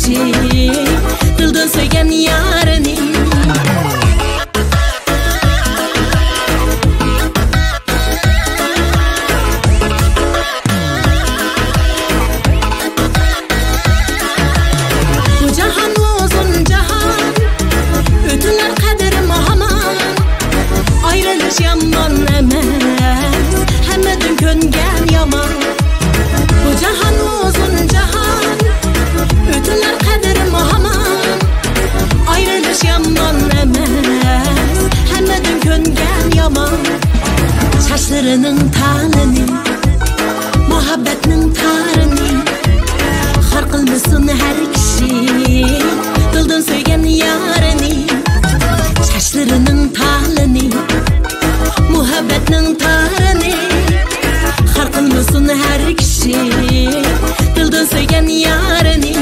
kishi dildan söygen yarini. Bu jahan uzun jahan, ötüler kaderim aman. Ayrılış yaman emas, hemmedin köngen yaman. Bu jahan uzun jahan, ötüler kaderim aman. Ayrılış yaman emas, hemmedin köngen yaman. Saçlarının talini, muhabbetinin tarini, har kılmasın her kişi dildan söygen yarini. Saçlarının talini, muhabbetinin tarini, har kılmasın her kişi dildan söygen yarini.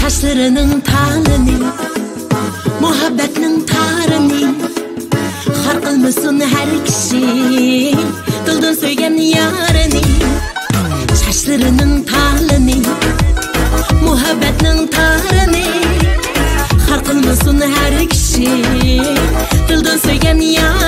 Saçlarının talini, muhabbetinin tarini, har kılmasın her kişi dildan söygen yarini. Saçlarının talini, muhabbetinin tarini, har kılmasın her kişi dildan söygen yarini.